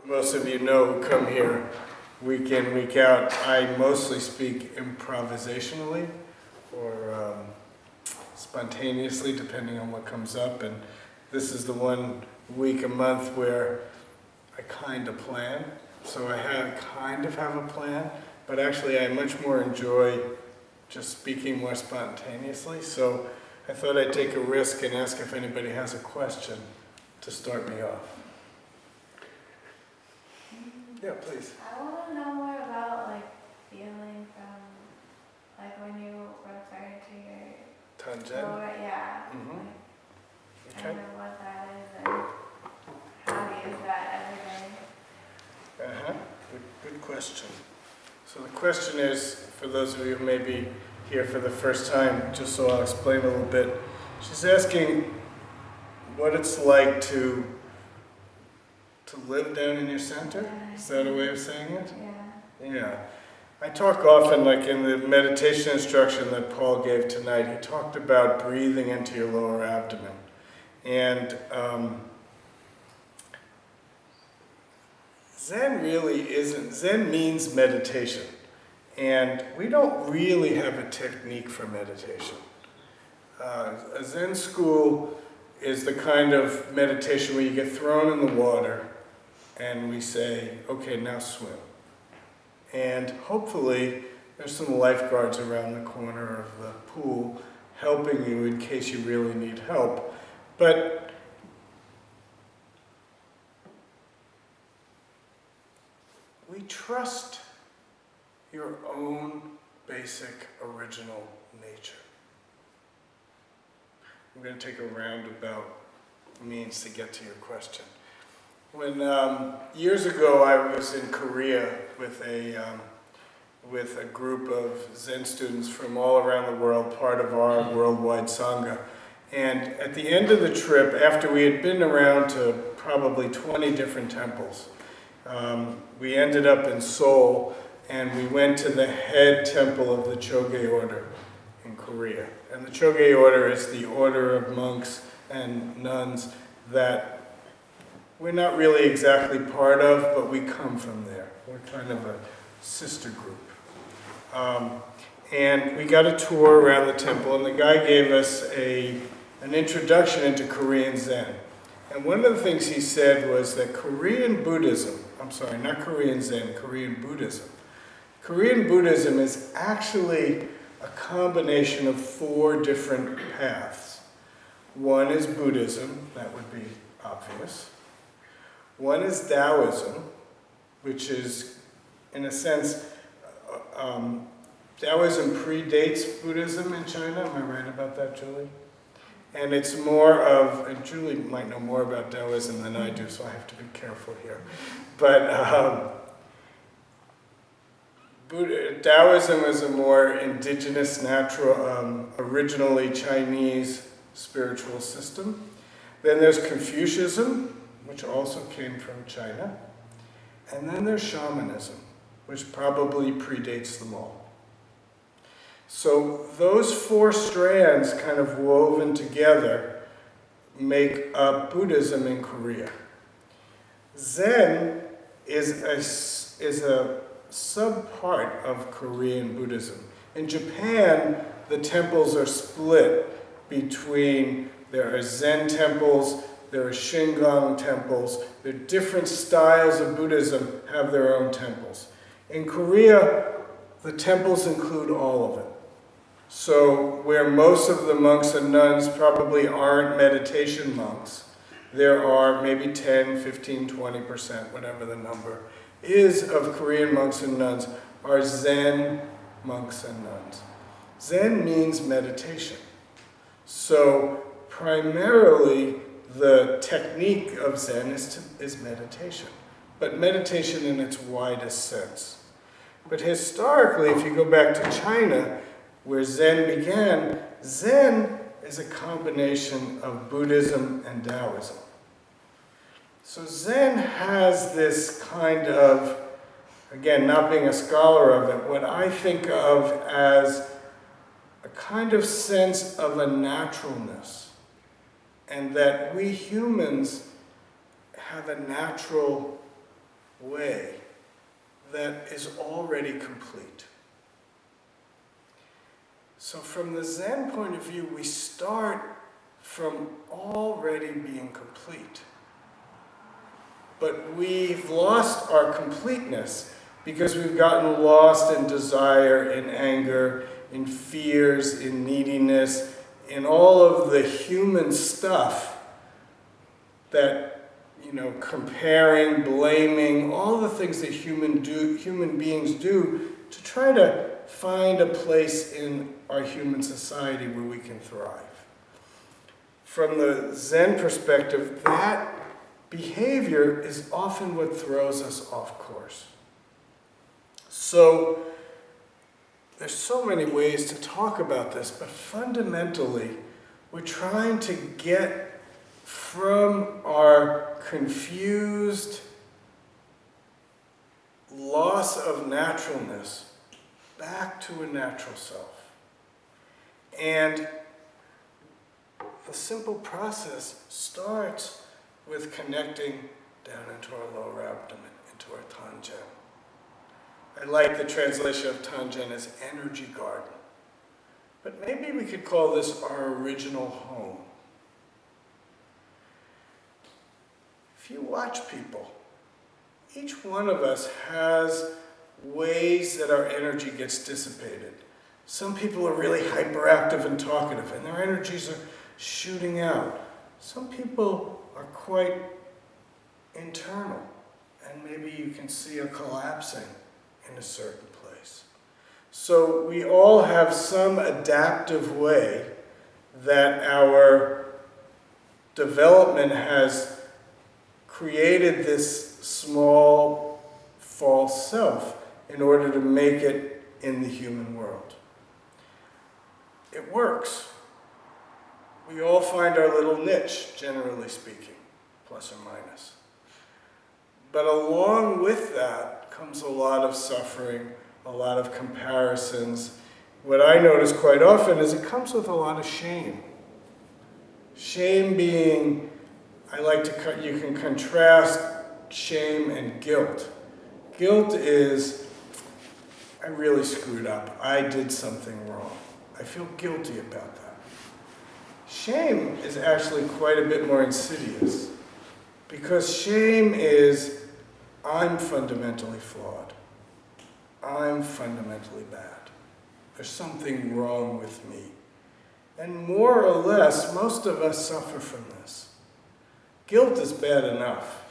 most of you know who come here week in, week out, I mostly speak improvisationally or spontaneously, depending on what comes up. And this is the one week a month where I kind of plan. So I kind of have a plan, but actually I much more enjoy just speaking more spontaneously. So I thought I'd take a risk and ask if anybody has a question to start me off. Yeah, please. I want to know more about feeling from when you return to your Tangen? lower, yeah. Mm-hmm. I Okay. don't know what that is and how to use that every day. Uh-huh. Good question. So the question is, for those of you who may be here for the first time, just so I'll explain a little bit, she's asking what it's like to live down in your center? Is that a way of saying it? Yeah. Yeah. I talk often, like in the meditation instruction that Paul gave tonight, he talked about breathing into your lower abdomen. And Zen really isn't, Zen means meditation. And we don't really have a technique for meditation. A Zen school is the kind of meditation where you get thrown in the water and we say, okay, now swim. And hopefully there's some lifeguards around the corner of the pool helping you in case you really need help. But we trust your own basic original nature. I'm going to take a roundabout means to get to your question. When years ago I was in Korea with a group of Zen students from all around the world, part of our worldwide Sangha. And at the end of the trip, after we had been around to probably 20 different temples, we ended up in Seoul and we went to the head temple of the Choge order in Korea. And the Choge order is the order of monks and nuns that we're not really exactly part of, but we come from there. We're kind of a sister group. And we got a tour around the temple, and the guy gave us an introduction into Korean Zen. And one of the things he said was that Korean Buddhism, I'm sorry, not Korean Zen, Korean Buddhism. Korean Buddhism is actually a combination of 4 different paths. One is Buddhism, that would be obvious. One is Taoism, which is, in a sense, Taoism predates Buddhism in China. Am I right about that, Julie? And it's more of, and Julie might know more about Taoism than I do, so I have to be careful here. But Taoism is a more indigenous, natural, originally Chinese spiritual system. Then there's Confucianism, which also came from China. And then there's shamanism, which probably predates them all. So those 4 strands kind of woven together make up Buddhism in Korea. Zen is a sub-part of Korean Buddhism. In Japan, the temples are split between, there are Zen temples, there are Shingon temples, there are different styles of Buddhism have their own temples. In Korea, the temples include all of it. So where most of the monks and nuns probably aren't meditation monks, there are maybe 10, 15, 20%, whatever the number is, of Korean monks and nuns are Zen monks and nuns. Zen means meditation. So primarily the technique of Zen is meditation, but meditation in its widest sense. But historically, if you go back to China, where Zen began, Zen is a combination of Buddhism and Taoism. So Zen has this kind of, again, not being a scholar of it, what I think of as a kind of sense of a naturalness. And that we humans have a natural way that is already complete. So from the Zen point of view, we start from already being complete. But we've lost our completeness because we've gotten lost in desire, in anger, in fears, in neediness, in all of the human stuff that, comparing, blaming, all the things that human beings do to try to find a place in our human society where we can thrive. From the Zen perspective, that behavior is often what throws us off course. So, there's so many ways to talk about this, but fundamentally, we're trying to get from our confused loss of naturalness back to a natural self. And the simple process starts with connecting down into our lower abdomen, into our Tangen. I like the translation of Tangen as energy garden. But maybe we could call this our original home. If you watch people, each one of us has ways that our energy gets dissipated. Some people are really hyperactive and talkative, and their energies are shooting out. Some people are quite internal, and maybe you can see a collapsing in a certain place. So we all have some adaptive way that our development has created this small false self in order to make it in the human world. It works. We all find our little niche, generally speaking, plus or minus. But along with that comes a lot of suffering, a lot of comparisons. What I notice quite often is it comes with a lot of shame. Shame being, you can contrast shame and guilt. Guilt is, I really screwed up. I did something wrong. I feel guilty about that. Shame is actually quite a bit more insidious, because shame is, I'm fundamentally flawed. I'm fundamentally bad. There's something wrong with me. And more or less, most of us suffer from this. Guilt is bad enough,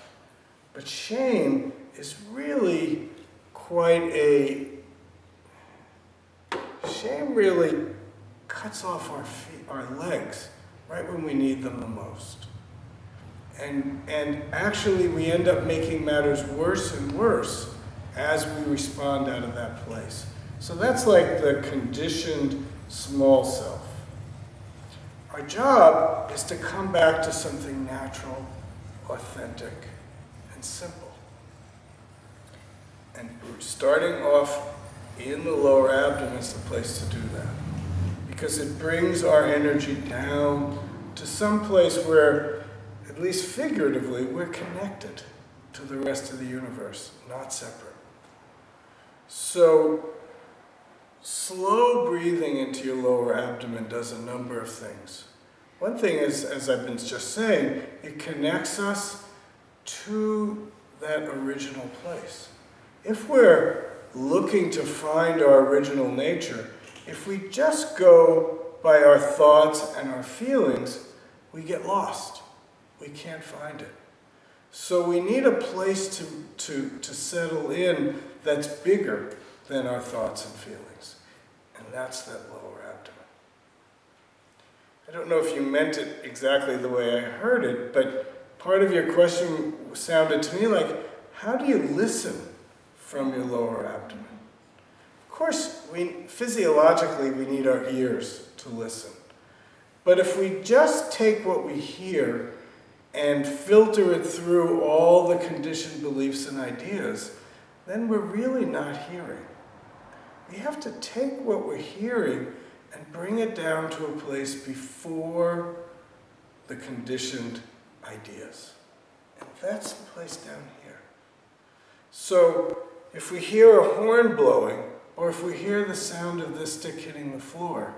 but shame is really shame really cuts off our legs right when we need them the most. And actually we end up making matters worse and worse as we respond out of that place. So that's like the conditioned small self. Our job is to come back to something natural, authentic, and simple. And starting off in the lower abdomen is the place to do that, because it brings our energy down to some place where, at least figuratively, we're connected to the rest of the universe, not separate. So, slow breathing into your lower abdomen does a number of things. One thing is, as I've been just saying, it connects us to that original place. If we're looking to find our original nature, if we just go by our thoughts and our feelings, we get lost. We can't find it. So we need a place to settle in that's bigger than our thoughts and feelings. And that's that lower abdomen. I don't know if you meant it exactly the way I heard it, but part of your question sounded to me like, how do you listen from your lower abdomen? Of course, physiologically we need our ears to listen. But if we just take what we hear and filter it through all the conditioned beliefs and ideas, then we're really not hearing. We have to take what we're hearing and bring it down to a place before the conditioned ideas. And that's the place down here. So if we hear a horn blowing, or if we hear the sound of this stick hitting the floor,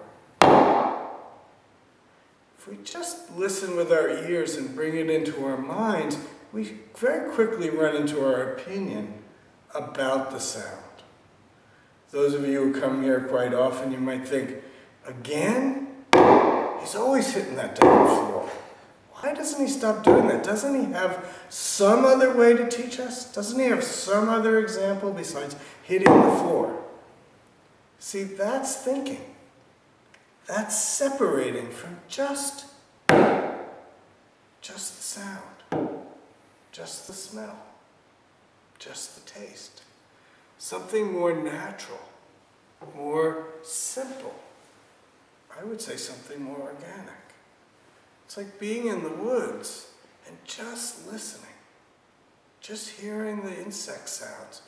if we just listen with our ears and bring it into our minds, we very quickly run into our opinion about the sound. Those of you who come here quite often, you might think, again? He's always hitting that damn floor. Why doesn't he stop doing that? Doesn't he have some other way to teach us? Doesn't he have some other example besides hitting the floor? See, that's thinking. That's separating from just the sound, just the smell, just the taste. Something more natural, more simple. I would say something more organic. It's like being in the woods and just listening, just hearing the insect sounds.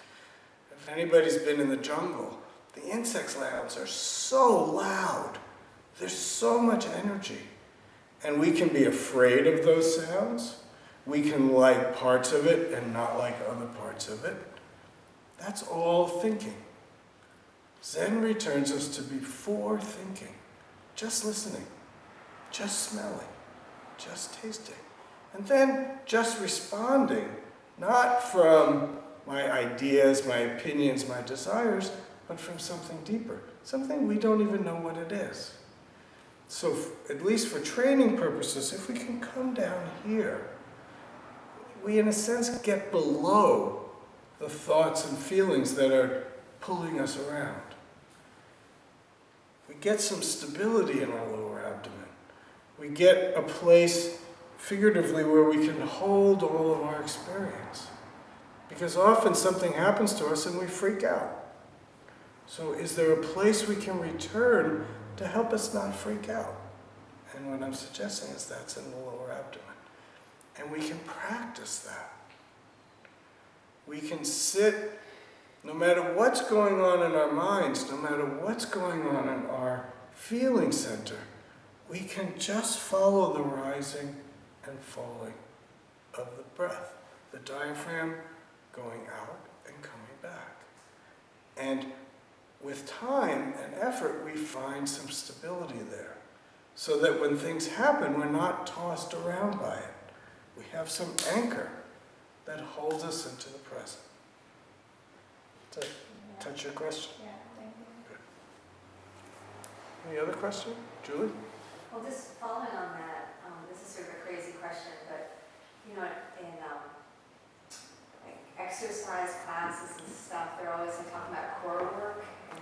If anybody's been in the jungle, the insect sounds are so loud. There's so much energy. And we can be afraid of those sounds. We can like parts of it and not like other parts of it. That's all thinking. Zen returns us to before thinking, just listening, just smelling, just tasting, and then just responding, not from my ideas, my opinions, my desires, but from something deeper, something we don't even know what it is. So at least for training purposes, if we can come down here, we in a sense get below the thoughts and feelings that are pulling us around. We get some stability in our lower abdomen. We get a place, figuratively, where we can hold all of our experience. Because often something happens to us and we freak out. So is there a place we can return to help us not freak out? And what I'm suggesting is that's in the lower abdomen. And we can practice that. We can sit, no matter what's going on in our minds, no matter what's going on in our feeling center, we can just follow the rising and falling of the breath, the diaphragm going out and coming back. And with time and effort, we find some stability there, so that when things happen, we're not tossed around by it. We have some anchor that holds us into the present. Does that touch your question? Yeah, thank you. Good. Any other question? Julie? Well, just following on that, this is sort of a crazy question, but you know, in like exercise classes and stuff, they're always like, talking about core work and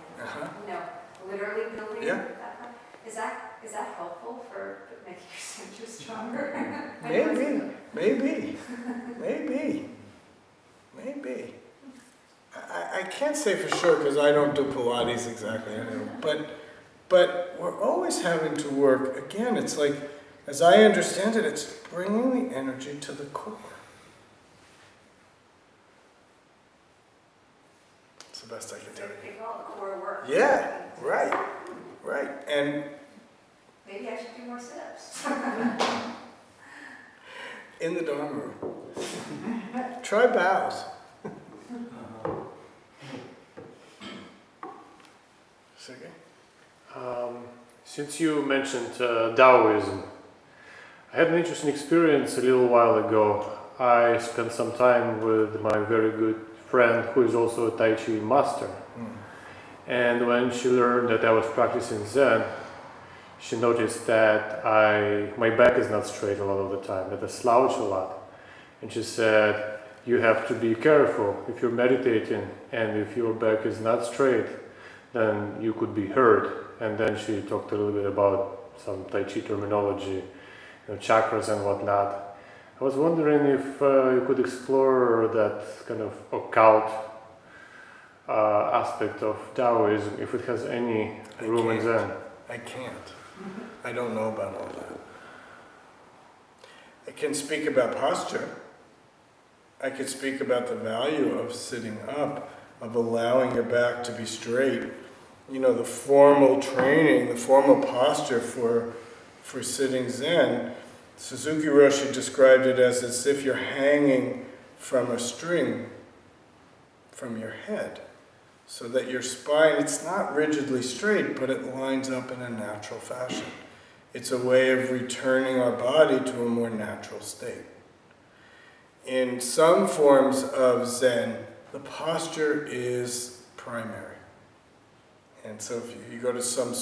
you know, literally building that part. Is that helpful for making your center stronger? Maybe. I can't say for sure because I don't do Pilates exactly, but we're always having to work. Again, it's like, as I understand it, it's bringing the energy to the core. It's the best I can tell you. They call it core work. Yeah, right. And maybe I should do more sit-ups. in the Dharma room. Try bows. Since you mentioned Taoism, I had an interesting experience a little while ago. I spent some time with my very good friend who is also a Tai Chi master. And when she learned that I was practicing Zen, she noticed that my back is not straight a lot of the time, that I slouch a lot. And she said, you have to be careful if you're meditating, and if your back is not straight, then you could be hurt. And then she talked a little bit about some Tai Chi terminology, chakras and whatnot. I was wondering if you could explore that kind of occult aspect of Taoism, if it has any room in Zen. I can't. I don't know about all that. I can speak about posture. I could speak about the value of sitting up, of allowing your back to be straight. The formal training, the formal posture for sitting Zen, Suzuki Roshi described it as if you're hanging from a string from your head, so that your spine, it's not rigidly straight, but it lines up in a natural fashion. It's a way of returning our body to a more natural state. In some forms of Zen, the posture is primary. And so if you go to some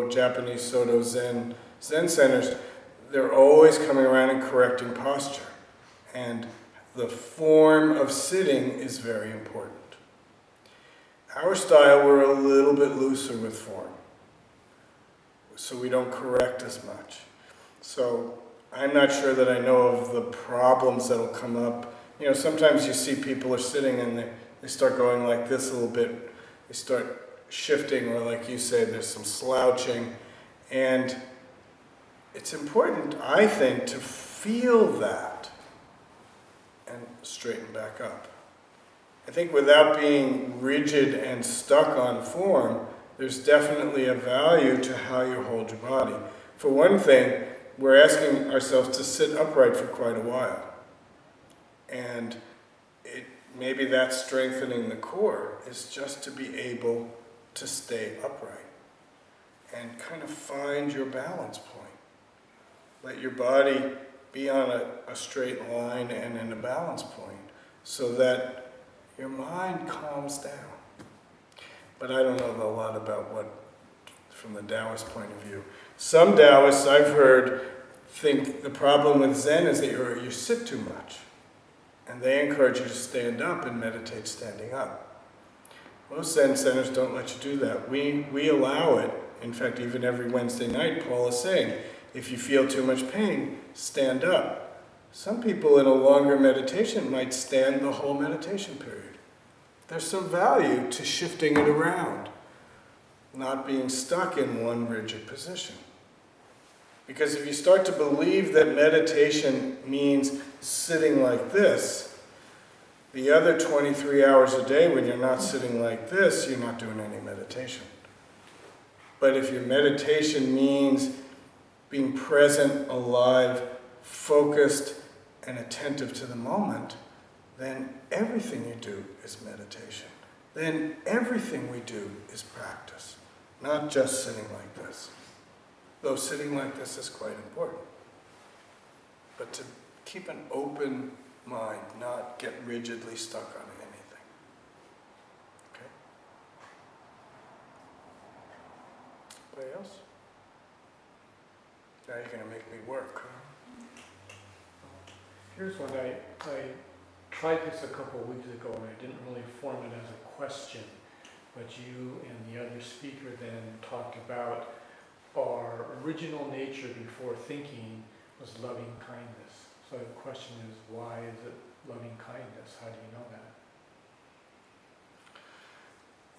Japanese Soto Zen centers, they're always coming around and correcting posture. And the form of sitting is very important. Our style, we're a little bit looser with form, so we don't correct as much. So I'm not sure that I know of the problems that'll come up. You know, sometimes you see people are sitting and they start going like this a little bit. They start shifting, or like you say, there's some slouching. And it's important, I think, to feel that and straighten back up. I think without being rigid and stuck on form, there's definitely a value to how you hold your body. For one thing, we're asking ourselves to sit upright for quite a while. And maybe that's strengthening the core, is just to be able to stay upright and kind of find your balance point. Let your body be on a straight line and in a balance point, so that your mind calms down. But I don't know a lot about what, from the Taoist point of view. Some Taoists I've heard think the problem with Zen is that you sit too much. And they encourage you to stand up and meditate standing up. Most Zen centers don't let you do that. We allow it. In fact, even every Wednesday night, Paul is saying, if you feel too much pain, stand up. Some people in a longer meditation might stand the whole meditation period. There's some value to shifting it around, not being stuck in one rigid position. Because if you start to believe that meditation means sitting like this, the other 23 hours a day when you're not sitting like this, you're not doing any meditation. But if your meditation means being present, alive, focused, and attentive to the moment, then everything you do is meditation. Then everything we do is practice, not just sitting like this. Though sitting like this is quite important. But to keep an open mind, not get rigidly stuck on anything. Okay? Anybody else? Now you're going to make me work, huh? Here's one. I tried this a couple of weeks ago and I didn't really form it as a question, but you and the other speaker then talked about our original nature before thinking was loving kindness. So the question is, why is it loving kindness? How do you know that?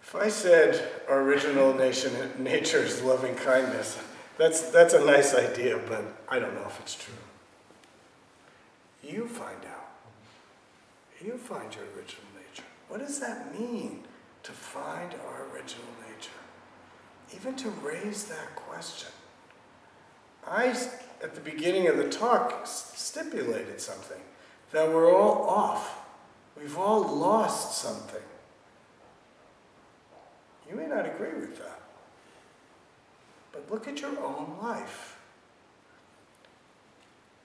If I said our original nature is loving kindness, that's a nice idea, but I don't know if it's true. You find out. You find your original nature. What does that mean, to find our original nature? Even to raise that question. I, at the beginning of the talk, stipulated something, that we're all off. We've all lost something. You may not agree with that, but look at your own life.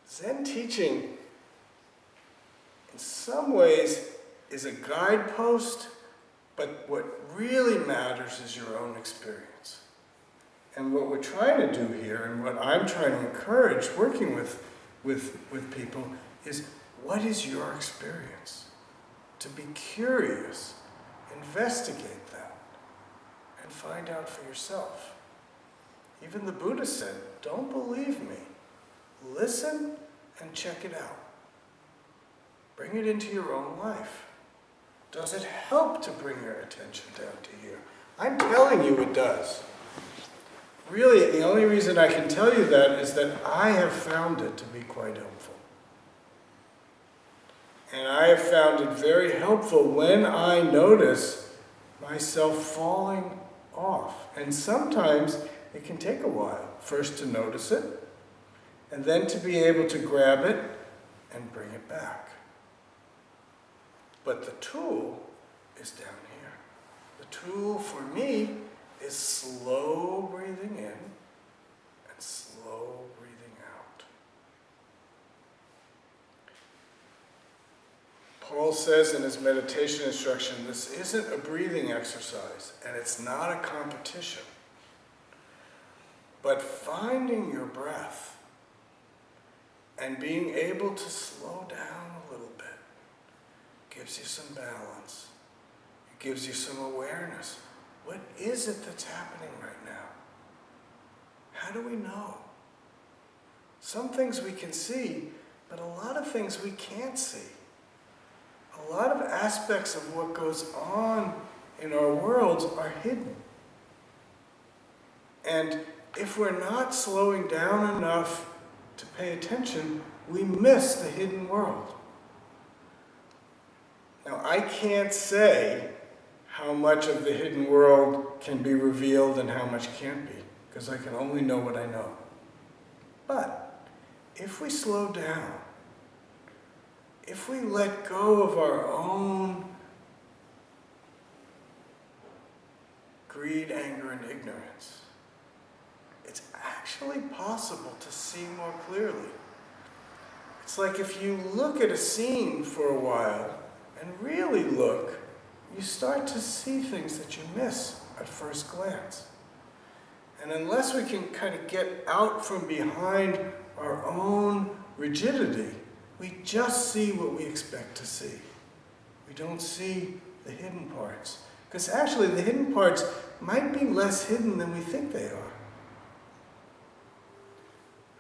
Zen teaching, in some ways, is a guidepost, but what really matters is your own experience. And what we're trying to do here, and what I'm trying to encourage working with people, is what is your experience? To be curious, investigate that, and find out for yourself. Even the Buddha said, don't believe me. Listen and check it out. Bring it into your own life. Does it help to bring your attention down to here? I'm telling you it does. Really, the only reason I can tell you that is that I have found it to be quite helpful. And I have found it very helpful when I notice myself falling off. And sometimes it can take a while, first to notice it, and then to be able to grab it and bring it back. But the tool is down here. The tool for me is slow breathing in and slow breathing out. Paul says in his meditation instruction, this isn't a breathing exercise and it's not a competition. But finding your breath and being able to slow down a little bit gives you some balance. It gives you some awareness. What is it that's happening right now? How do we know? Some things we can see, but a lot of things we can't see. A lot of aspects of what goes on in our worlds are hidden. And if we're not slowing down enough to pay attention, we miss the hidden world. Now, I can't say how much of the hidden world can be revealed and how much can't be, because I can only know what I know. But if we slow down, if we let go of our own greed, anger, and ignorance, it's actually possible to see more clearly. It's like if you look at a scene for a while and really look, you start to see things that you miss at first glance. And unless we can kind of get out from behind our own rigidity, we just see what we expect to see. We don't see the hidden parts. Because actually the hidden parts might be less hidden than we think they are.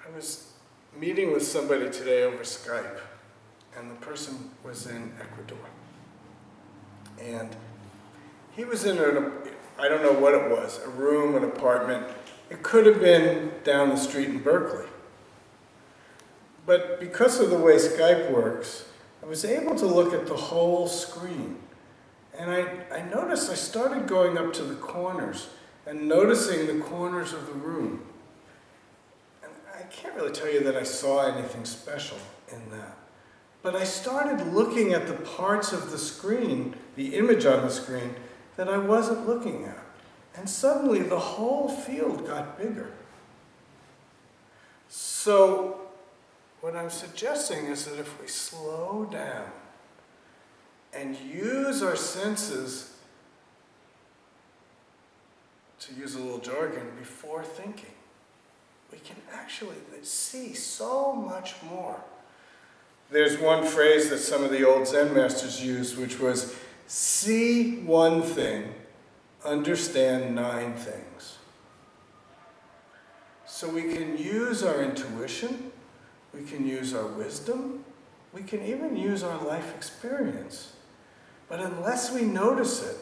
I was meeting with somebody today over Skype, and the person was in Ecuador. And he was in I don't know what it was, a room, an apartment. It could have been down the street in Berkeley. But because of the way Skype works, I was able to look at the whole screen. And I noticed I started going up to the corners and noticing the corners of the room. And I can't really tell you that I saw anything special in that. But I started looking at the parts of the screen, the image on the screen, that I wasn't looking at. And suddenly the whole field got bigger. So what I'm suggesting is that if we slow down and use our senses, to use a little jargon, before thinking, we can actually see so much more. There's one phrase that some of the old Zen masters used, which was, see one thing, understand 9 things. So we can use our intuition, we can use our wisdom, we can even use our life experience. But unless we notice it,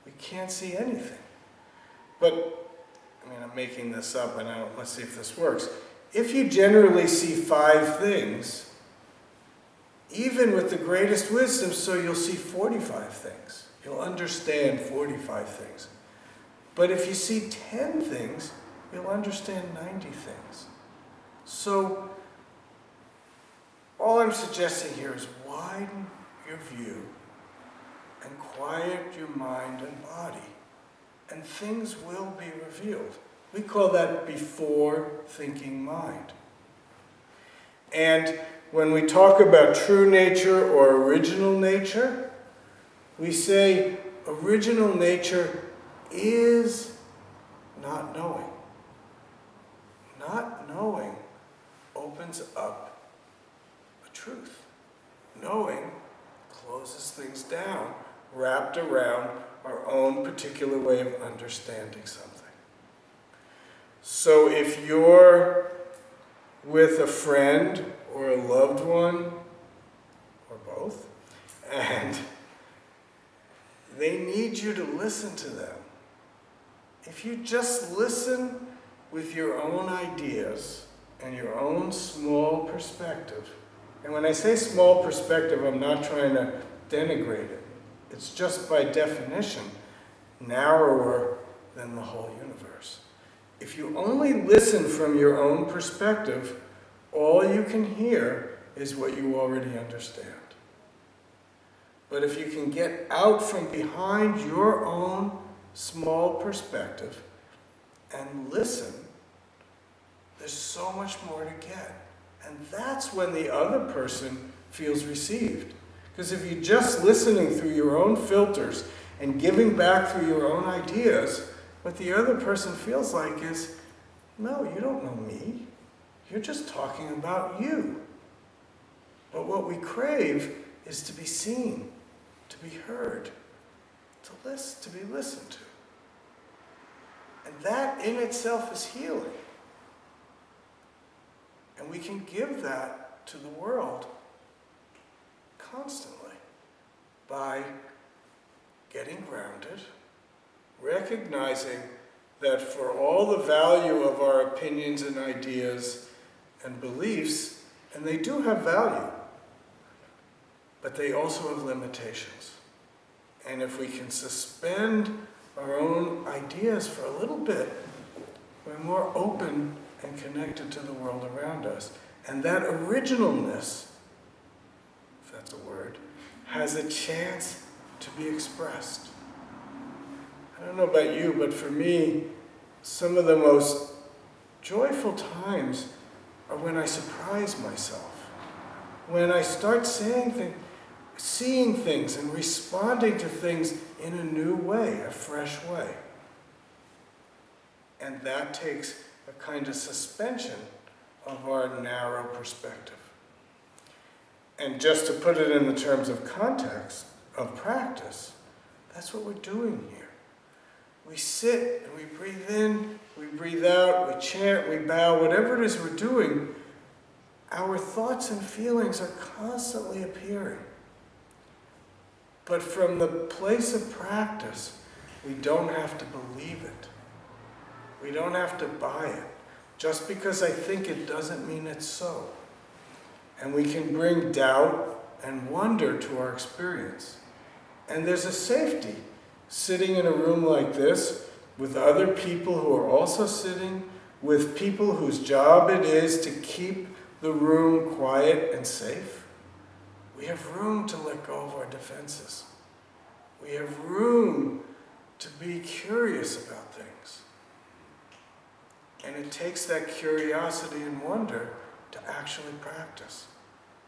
we can't see anything. But, I mean, I'm making this up, and let's see if this works. If you generally see 5 things, even with the greatest wisdom, so you'll see 45 things. You'll understand 45 things. But if you see 10 things, you'll understand 90 things. So, all I'm suggesting here is widen your view and quiet your mind and body, and things will be revealed. We call that before thinking mind. And when we talk about true nature or original nature, we say original nature is not knowing. Not knowing opens up a truth. Knowing closes things down, wrapped around our own particular way of understanding something. So if you're with a friend or a loved one, or both, and they need you to listen to them, if you just listen with your own ideas and your own small perspective, and when I say small perspective, I'm not trying to denigrate it. It's just by definition narrower than the whole universe. If you only listen from your own perspective, all you can hear is what you already understand. But if you can get out from behind your own small perspective and listen, there's so much more to get. And that's when the other person feels received. Because if you're just listening through your own filters and giving back through your own ideas, what the other person feels like is, no, you don't know me. You're just talking about you. But what we crave is to be seen, to be heard, to be listened to. And that in itself is healing. And we can give that to the world constantly by getting grounded, recognizing that for all the value of our opinions and ideas and beliefs, and they do have value, but they also have limitations. And if we can suspend our own ideas for a little bit, we're more open and connected to the world around us. And that originalness, if that's a word, has a chance to be expressed. I don't know about you, but for me, some of the most joyful times are when I surprise myself. When I start saying things, seeing things and responding to things in a new way, a fresh way. And that takes a kind of suspension of our narrow perspective. And just to put it in the terms of context, of practice, that's what we're doing here. We sit and we breathe in, we breathe out, we chant, we bow, whatever it is we're doing, our thoughts and feelings are constantly appearing. But from the place of practice, we don't have to believe it. We don't have to buy it. Just because I think it doesn't mean it's so. And we can bring doubt and wonder to our experience. And there's a safety sitting in a room like this with other people who are also sitting, with people whose job it is to keep the room quiet and safe. We have room to let go of our defenses. We have room to be curious about things. And it takes that curiosity and wonder to actually practice,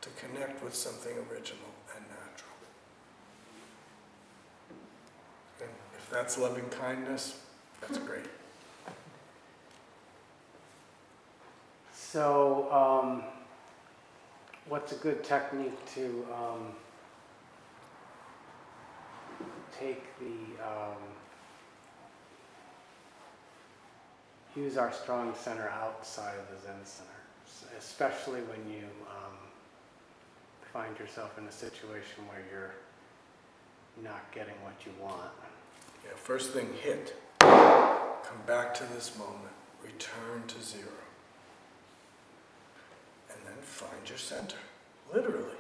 to connect with something original and natural. And if that's loving kindness, that's great. So, what's a good technique to take use our strong center outside of the Zen Center, especially when you find yourself in a situation where you're not getting what you want? Yeah, first thing, hit. Come back to this moment. Return to zero. And then find your center. Literally.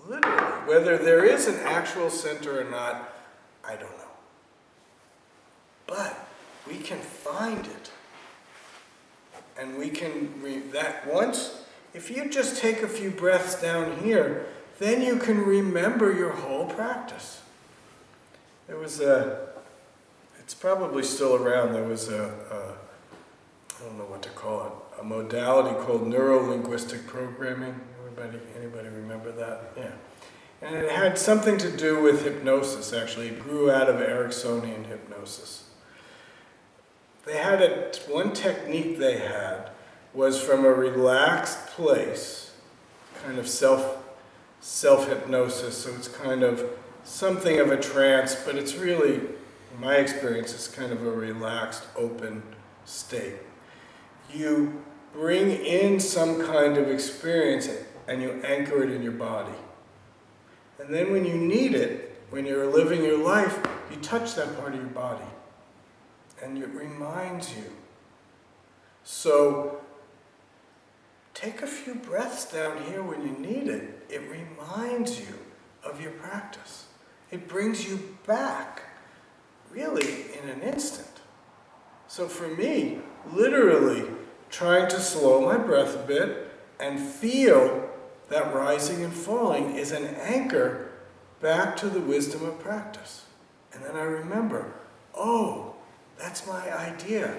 Literally. Whether there is an actual center or not, I don't know. But we can find it. And we can, that once, if you just take a few breaths down here, then you can remember your whole practice. There was it's probably still around, there was I don't know what to call it, a modality called neuro-linguistic programming. Anybody remember that? Yeah. And it had something to do with hypnosis, actually. It grew out of Ericksonian hypnosis. They had one technique they had was from a relaxed place, kind of self-hypnosis, so it's kind of something of a trance, but it's really, in my experience, it's kind of a relaxed, open state. You bring in some kind of experience and you anchor it in your body. And then when you need it, when you're living your life, you touch that part of your body. And it reminds you. So, take a few breaths down here when you need it. It reminds you of your practice. It brings you back, really, in an instant. So for me, literally, trying to slow my breath a bit and feel that rising and falling is an anchor back to the wisdom of practice. And then I remember, oh, that's my idea.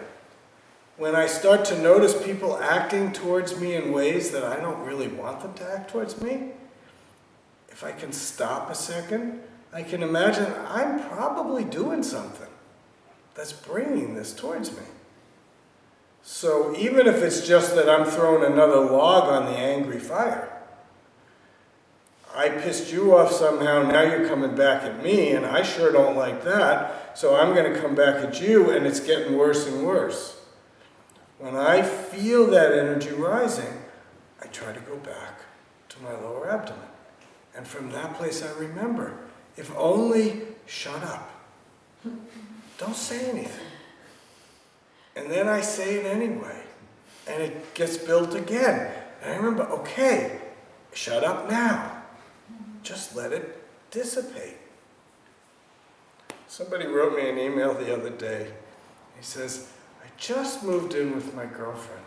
When I start to notice people acting towards me in ways that I don't really want them to act towards me, if I can stop a second, I can imagine I'm probably doing something that's bringing this towards me. So even if it's just that I'm throwing another log on the angry fire, I pissed you off somehow, now you're coming back at me, and I sure don't like that, so I'm going to come back at you, and it's getting worse and worse. When I feel that energy rising, I try to go back to my lower abdomen. And from that place I remember, if only shut up. Don't say anything. And then I say it anyway. And it gets built again. And I remember, okay, shut up now. Just let it dissipate. Somebody wrote me an email the other day. He says, I just moved in with my girlfriend,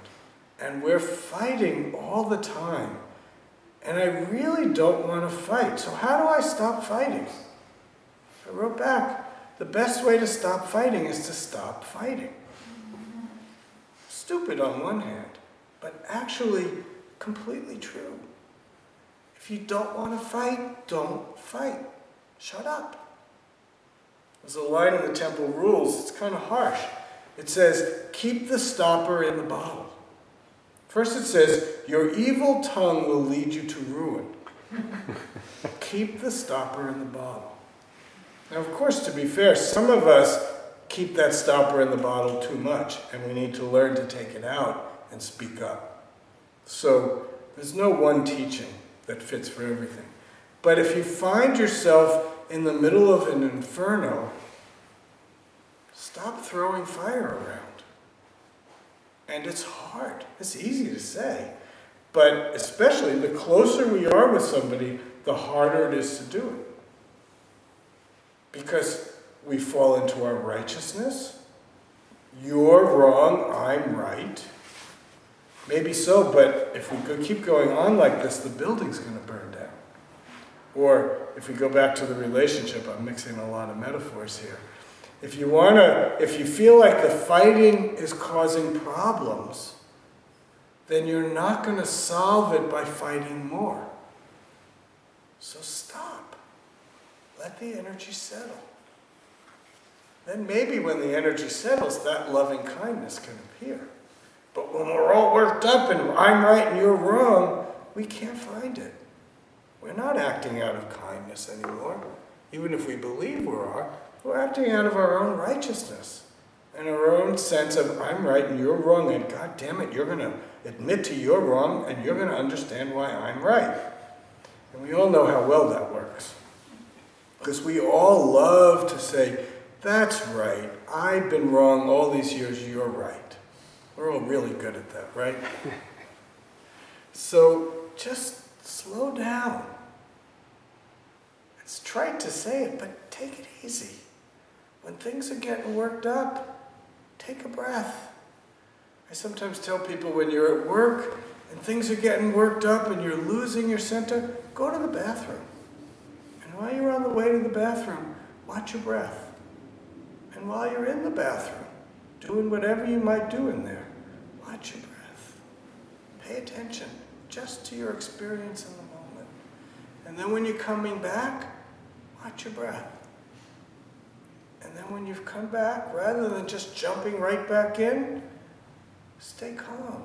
and we're fighting all the time. And I really don't want to fight. So how do I stop fighting? I wrote back, the best way to stop fighting is to stop fighting. Stupid on one hand, but actually completely true. If you don't want to fight, don't fight. Shut up. There's a line in the Temple Rules, it's kind of harsh. It says, keep the stopper in the bottle. First it says, your evil tongue will lead you to ruin. Keep the stopper in the bottle. Now, of course, to be fair, some of us keep that stopper in the bottle too much, and we need to learn to take it out and speak up. So there's no one teaching that fits for everything. But if you find yourself in the middle of an inferno, stop throwing fire around. And it's hard. It's easy to say. But especially the closer we are with somebody, the harder it is to do it. Because we fall into our righteousness. You're wrong, I'm right. Maybe so, but if we keep going on like this, the building's going to burn down. Or if we go back to the relationship, I'm mixing a lot of metaphors here. If you feel like the fighting is causing problems, then you're not going to solve it by fighting more. So stop. Let the energy settle. Then maybe when the energy settles, that loving kindness can appear. But when we're all worked up and I'm right and you're wrong, we can't find it. We're not acting out of kindness anymore. Even if we believe we are, we're acting out of our own righteousness and our own sense of I'm right and you're wrong, and God damn it, you're going to admit to you're wrong and you're going to understand why I'm right. And we all know how well that works. Because we all love to say, that's right, I've been wrong all these years, you're right. We're all really good at that, right? So just slow down. It's trite to say it, but take it easy. When things are getting worked up, take a breath. I sometimes tell people when you're at work and things are getting worked up and you're losing your center, go to the bathroom. And while you're on the way to the bathroom, watch your breath. And while you're in the bathroom, doing whatever you might do in there, watch your breath. Pay attention just to your experience in the moment. And then when you're coming back, watch your breath. And then when you've come back, rather than just jumping right back in, stay calm.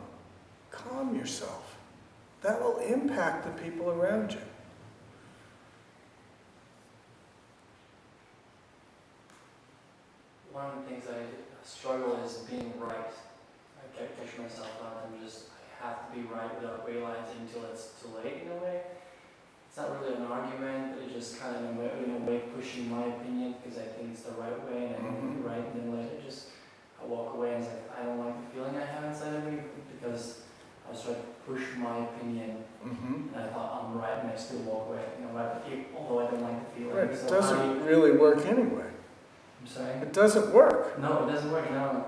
Calm yourself. That will impact the people around you. One of the things I struggle is being right. I catch myself on I have to be right without realizing until it's too late in a way. It's not really an argument, but it's just kind of in a way pushing my opinion because I think it's the right way and I want to be right, and then later I walk away and it's like, I don't like the feeling I have inside of me because I was trying to push my opinion and I thought I'm right and I still walk away, although I don't like the feeling. Right, it So doesn't really work anyway. I'm sorry? It doesn't work. No, it doesn't work, no.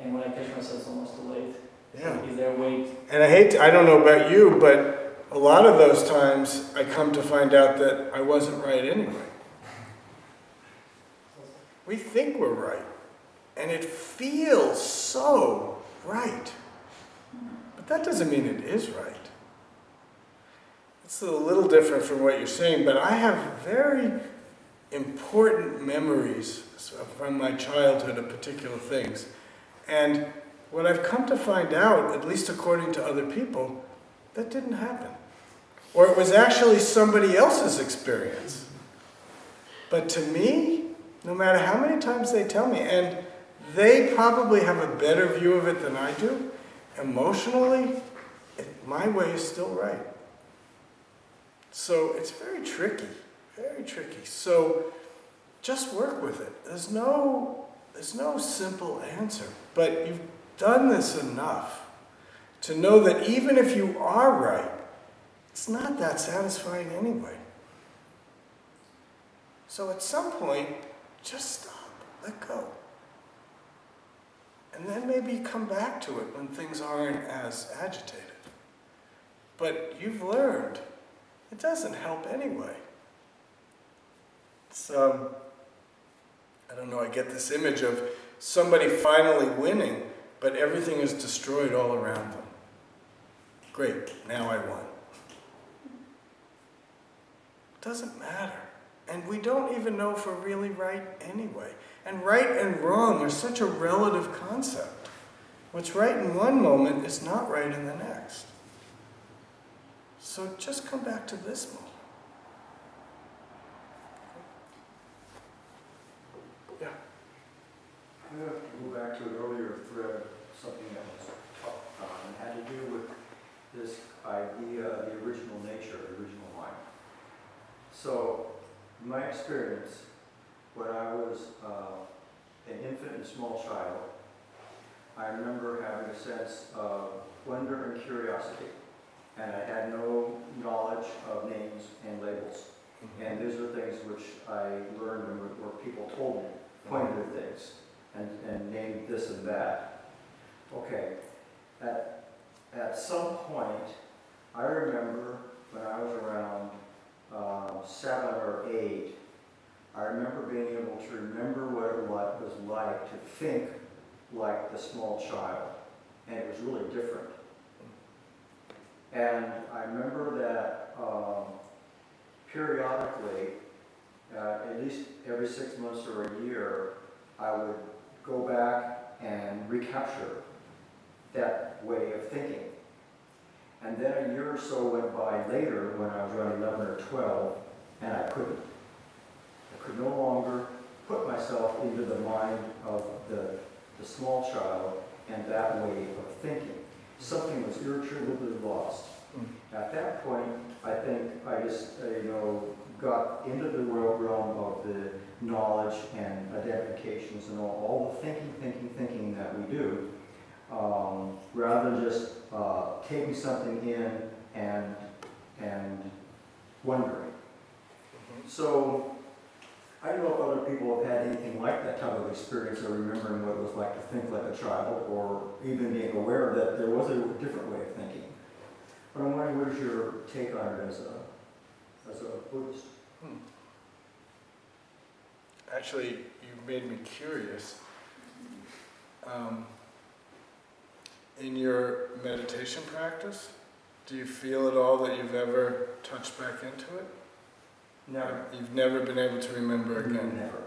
And when I catch myself, it's almost too late. Yeah. So is there a way And I don't know about you, but a lot of those times I come to find out that I wasn't right anyway. We think we're right, and it feels so right. But that doesn't mean it is right. It's a little different from what you're saying, but I have very important memories from my childhood of particular things. And what I've come to find out, at least according to other people, that didn't happen. Or it was actually somebody else's experience. But to me, no matter how many times they tell me, and they probably have a better view of it than I do, emotionally, my way is still right. So it's very tricky, very tricky. So just work with it. There's no simple answer, but you've done this enough to know that even if you are right, it's not that satisfying anyway. So at some point, just stop, let go. And then maybe come back to it when things aren't as agitated. But you've learned, it doesn't help anyway. So, I don't know, I get this image of somebody finally winning, but everything is destroyed all around them. Great, now I won. Doesn't matter. And we don't even know if we're really right anyway. And right and wrong are such a relative concept. What's right in one moment is not right in the next. So just come back to this moment. Yeah. I'm going to go back to an earlier thread, something that was talked on, and had to do with this idea of the original nature, the original mind. So, in my experience, when I was an infant and small child, I remember having a sense of wonder and curiosity, and I had no knowledge of names and labels. And these are things which I learned where people told me, pointed at things, and named this and that. Okay, at some point, I remember when I was around 7 or 8, I remember being able to remember what it was like to think like the small child, and it was really different. And I remember that periodically, at least every 6 months or a year, I would go back and recapture that way of thinking. And then a year or so went by later when I was around 11 or 12, and I couldn't. I could no longer put myself into the mind of the small child and that way of thinking. Something was irretrievably lost. At that point, I think I just, got into the realm of the knowledge and identifications and all the thinking that we do, rather than just taking something in and wondering. So, I don't know if other people have had anything like that type of experience of remembering what it was like to think like a child, or even being aware that there was a different way of thinking. But I'm wondering, what is your take on it as a Buddhist? Actually, you made me curious. In your meditation practice, do you feel at all that you've ever touched back into it? Never. You've never been able to remember again? Never.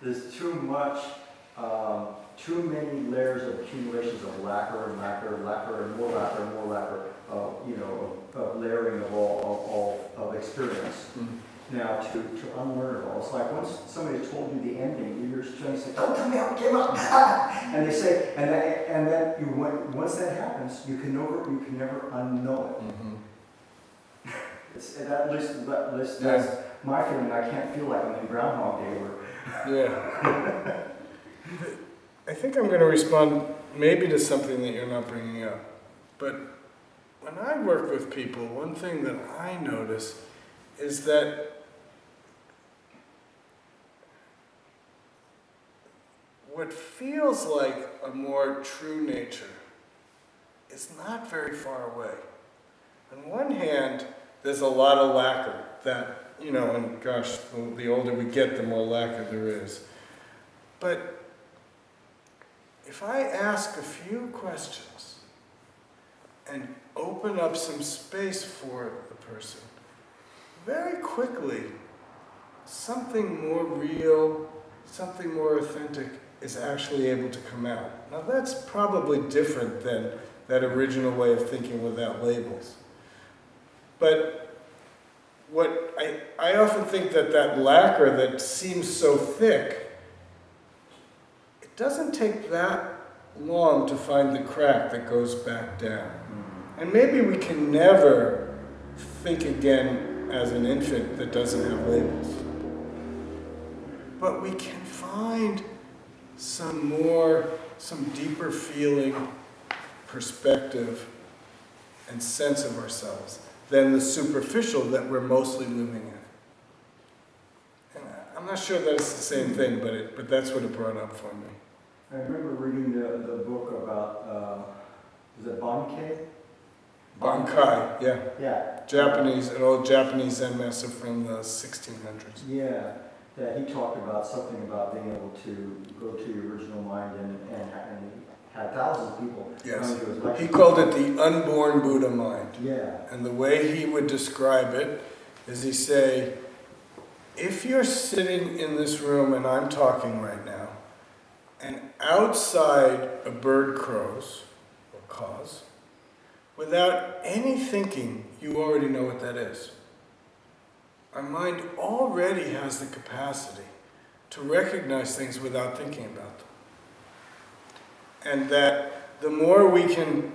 There's too much, too many layers of accumulations of lacquer and more lacquer and more lacquer, of layering of all of experience. Now, to unlearn it all, it's like once somebody told you the ending, you're just trying to say, "Don't tell me I give up," and they say, and then once that happens, you can never unknow it. At least that's my feeling. I can't feel like I'm in Groundhog Day. Yeah. I think I'm going to respond maybe to something that you're not bringing up. But when I work with people, one thing that I notice is that what feels like a more true nature is not very far away. On one hand, there's a lot of lacquer that, and gosh, the older we get, the more lacquer there is. But if I ask a few questions and open up some space for the person, very quickly, something more real, something more authentic is actually able to come out. Now that's probably different than that original way of thinking without labels. But what I often think that lacquer that seems so thick, it doesn't take that long to find the crack that goes back down. And maybe we can never think again as an infant that doesn't have labels. But we can find some deeper feeling, perspective, and sense of ourselves than the superficial that we're mostly living in. And I'm not sure that it's the same thing, but that's what it brought up for me. I remember reading the book about, is it Bankei? Bankai, yeah. Yeah. An old Japanese Zen master from the 1600s. Yeah, that he talked about something about being able to go to your original mind and had thousands of people come to his lecture. He called it the unborn Buddha mind. Yeah. And the way he would describe it is he'd say, if you're sitting in this room and I'm talking right now, and outside a bird crows or caws, without any thinking, you already know what that is. Our mind already has the capacity to recognize things without thinking about them. And that the more we can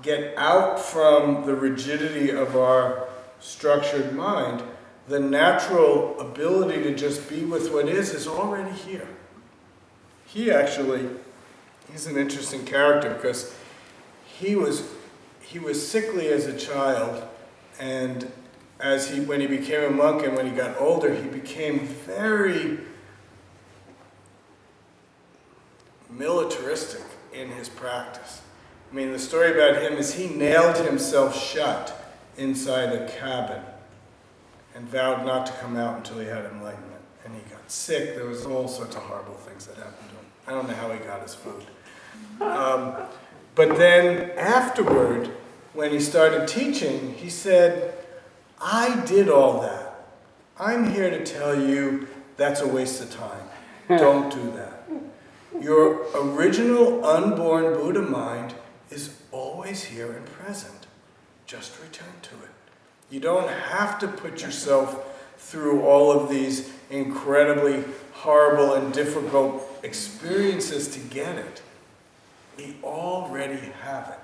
get out from the rigidity of our structured mind, the natural ability to just be with what is already here. He's an interesting character because he was sickly as a child, and when he became a monk and when he got older, he became very militaristic in his practice. I mean, the story about him is he nailed himself shut inside a cabin and vowed not to come out until he had enlightenment. And he got sick. There was all sorts of horrible things that happened to him. I don't know how he got his food. But then afterward, when he started teaching, he said, I did all that. I'm here to tell you that's a waste of time. Don't do that. Your original unborn Buddha mind is always here and present. Just return to it. You don't have to put yourself through all of these incredibly horrible and difficult experiences to get it. We already have it.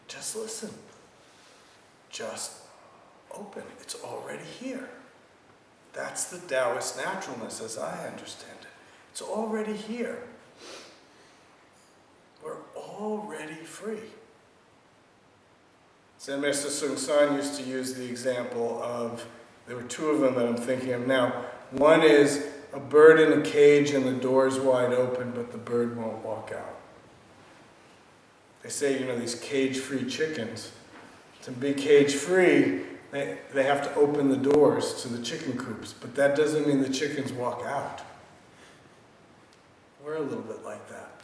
Just listen. Just open. It's already here. That's the Taoist naturalness as I understand it. It's already here. We're already free. Zen Master Bon Soeng used to use the example of, there were two of them that I'm thinking of now. One is a bird in a cage and the door's wide open, but the bird won't walk out. They say, these cage-free chickens, to be cage-free, they have to open the doors to the chicken coops, but that doesn't mean the chickens walk out. We're a little bit like that.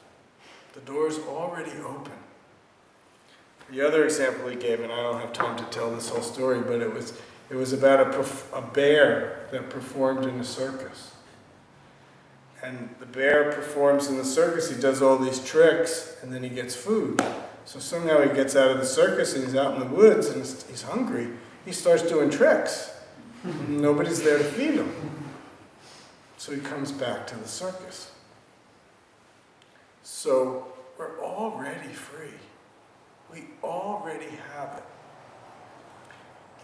The door's already open. The other example he gave, and I don't have time to tell this whole story, but it was about a bear that performed in a circus. And the bear performs in the circus, he does all these tricks, and then he gets food. So somehow he gets out of the circus and he's out in the woods and he's hungry. He starts doing tricks. Nobody's there to feed him. So he comes back to the circus. So we're already free. We already have it.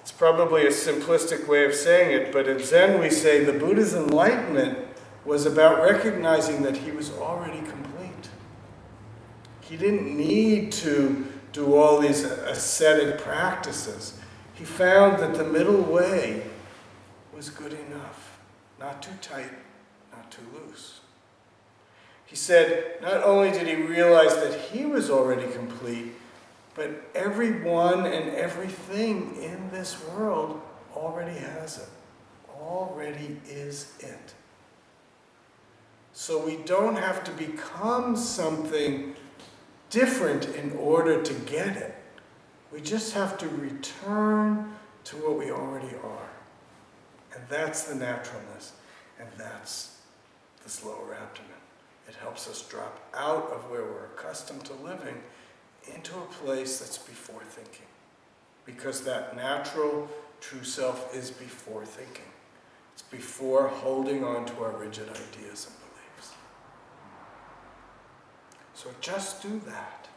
It's probably a simplistic way of saying it, but in Zen we say the Buddha's enlightenment was about recognizing that he was already complete. He didn't need to do all these ascetic practices. He found that the middle way was good enough. Not too tight, not too loose. He said not only did he realize that he was already complete, But everyone and everything in this world already has it, already is it. So we don't have to become something different in order to get it. We just have to return to what we already are. And that's the naturalness, and that's the slower abdomen. It helps us drop out of where we're accustomed to living into a place that's before thinking. Because that natural, true self is before thinking. It's before holding on to our rigid ideas and beliefs. So just do that.